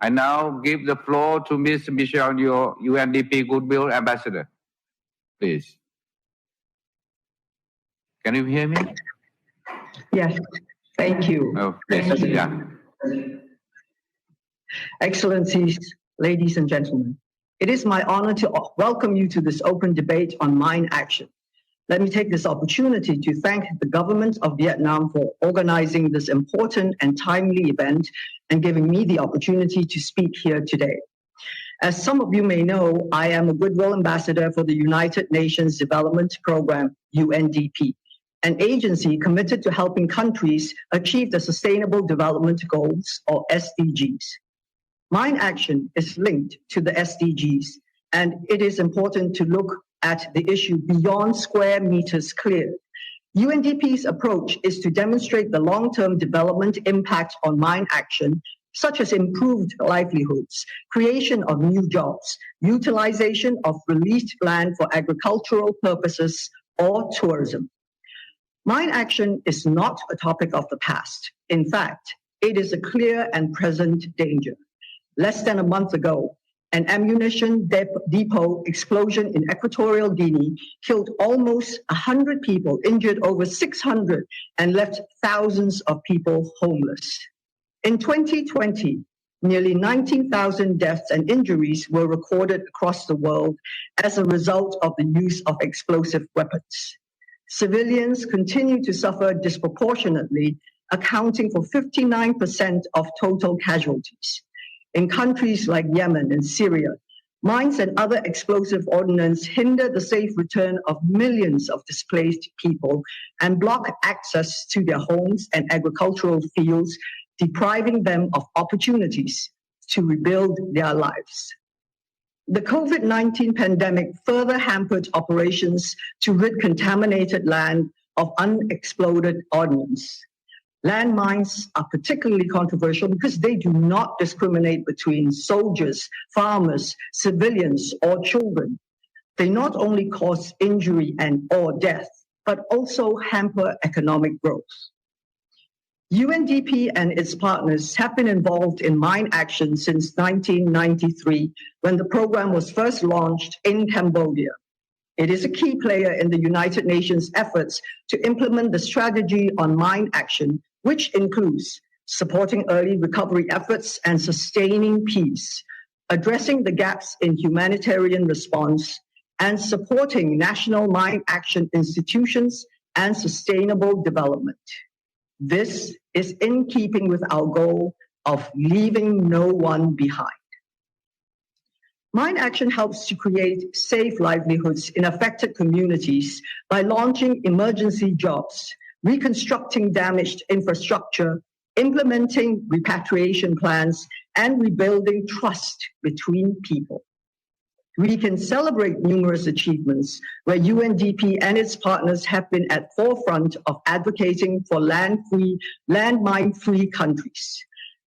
I now give the floor to Ms. Michelle Yeoh, UNDP Goodwill Ambassador. Please. Can you hear me? Yes, thank you. Oh, yes, yeah. Excellencies, ladies and gentlemen, it is my honor to welcome you to this open debate on mine action. Let me take this opportunity to thank the government of Vietnam for organizing this important and timely event and giving me the opportunity to speak here today. As some of you may know, I am a Goodwill Ambassador for the United Nations Development Program, UNDP, an agency committed to helping countries achieve the Sustainable Development Goals, or SDGs. Mine action is linked to the SDGs, and it is important to look at the issue beyond square meters cleared. UNDP's approach is to demonstrate the long-term development impact on mine action, such as improved livelihoods, creation of new jobs, utilization of released land for agricultural purposes, or tourism. Mine action is not a topic of the past. In fact, it is a clear and present danger. Less than a month ago, an ammunition depot explosion in Equatorial Guinea killed almost 100 people, injured over 600, and left thousands of people homeless. In 2020, nearly 19,000 deaths and injuries were recorded across the world as a result of the use of explosive weapons. Civilians continue to suffer disproportionately, accounting for 59% of total casualties. In countries like Yemen and Syria, mines and other explosive ordnance hinder the safe return of millions of displaced people and block access to their homes and agricultural fields, depriving them of opportunities to rebuild their lives. The COVID-19 pandemic further hampered operations to rid contaminated land of unexploded ordnance. Landmines are particularly controversial because they do not discriminate between soldiers, farmers, civilians, or children. They not only cause injury or death, but also hamper economic growth. UNDP and its partners have been involved in mine action since 1993, when the program was first launched in Cambodia. It is a key player in the United Nations efforts to implement the strategy on mine action, which includes supporting early recovery efforts and sustaining peace, addressing the gaps in humanitarian response, and supporting national mine action institutions and sustainable development. This is in keeping with our goal of leaving no one behind. Mine action helps to create safe livelihoods in affected communities by launching emergency jobs, reconstructing damaged infrastructure, implementing repatriation plans, and rebuilding trust between people. We can celebrate numerous achievements where UNDP and its partners have been at forefront of advocating for landmine-free countries.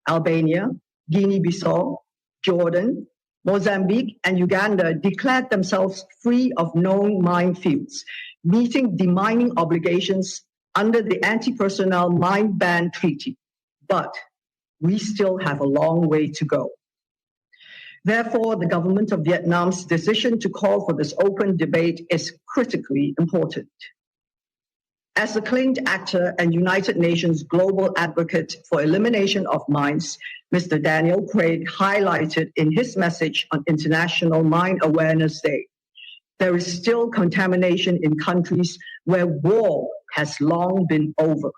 Albania, Guinea-Bissau, Jordan, Mozambique, and Uganda declared themselves free of known minefields, meeting demining obligations under the Anti-Personnel Mine Ban Treaty. But we still have a long way to go. Therefore, the government of Vietnam's decision to call for this open debate is critically important. As a acclaimed actor and United Nations global advocate for elimination of mines, Mr. Daniel Craig highlighted in his message on International Mine Awareness Day, there is still contamination in countries where war has long been over.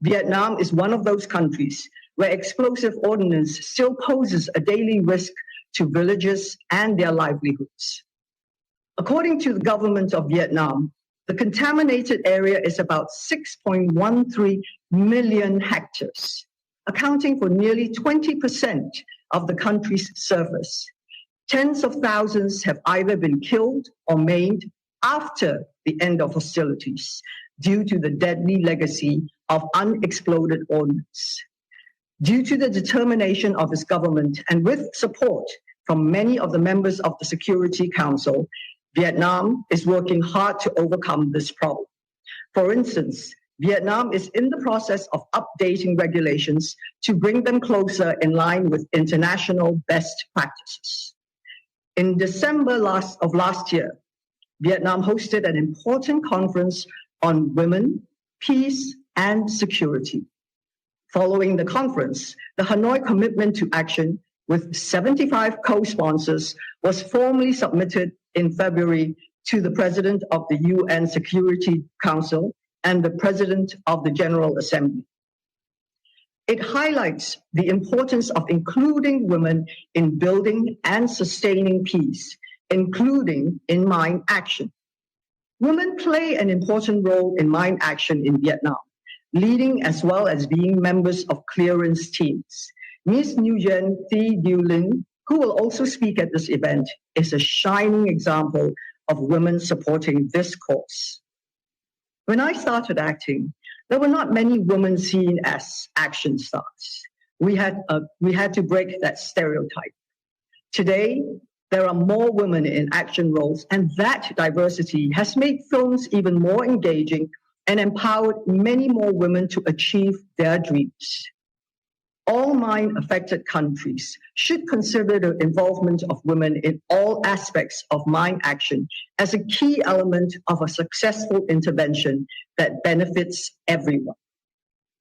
Vietnam is one of those countries where explosive ordnance still poses a daily risk to villages and their livelihoods. According to the government of Vietnam, the contaminated area is about 6.13 million hectares, accounting for nearly 20% of the country's surface. Tens of thousands have either been killed or maimed after the end of hostilities due to the deadly legacy of unexploded ordnance. Due to the determination of its government and with support from many of the members of the Security Council, Vietnam is working hard to overcome this problem. For instance, Vietnam is in the process of updating regulations to bring them closer in line with international best practices. In December of last year, Vietnam hosted an important conference on women, peace, and security. Following the conference, the Hanoi Commitment to Action with 75 co-sponsors was formally submitted in February to the President of the UN Security Council and the President of the General Assembly. It highlights the importance of including women in building and sustaining peace, including in mine action. Women play an important role in mine action in Vietnam, leading as well as being members of clearance teams. Ms. Nguyen Thi Du Linh, who will also speak at this event, is a shining example of women supporting this cause. When I started acting, there were not many women seen as action stars. We had to break that stereotype. Today, there are more women in action roles, and that diversity has made films even more engaging and empowered many more women to achieve their dreams. All mine-affected countries should consider the involvement of women in all aspects of mine action as a key element of a successful intervention that benefits everyone.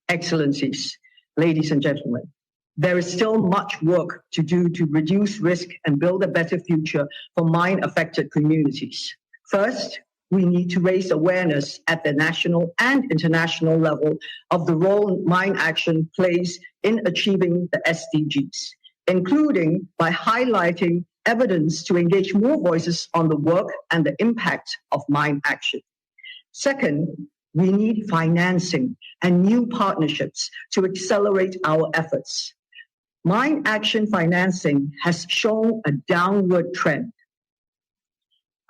Excellencies, ladies and gentlemen, there is still much work to do to reduce risk and build a better future for mine-affected communities. First, we need to raise awareness at the national and international level of the role mine action plays in achieving the SDGs, including by highlighting evidence to engage more voices on the work and the impact of mine action. Second, we need financing and new partnerships to accelerate our efforts. Mine action financing has shown a downward trend.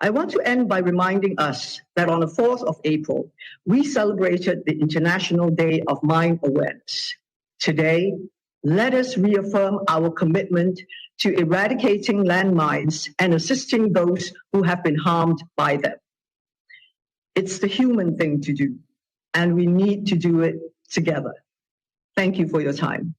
I want to end by reminding us that on the 4th of April, we celebrated the International Day of Mine Awareness. Today, let us reaffirm our commitment to eradicating landmines and assisting those who have been harmed by them. It's the human thing to do, and we need to do it together. Thank you for your time.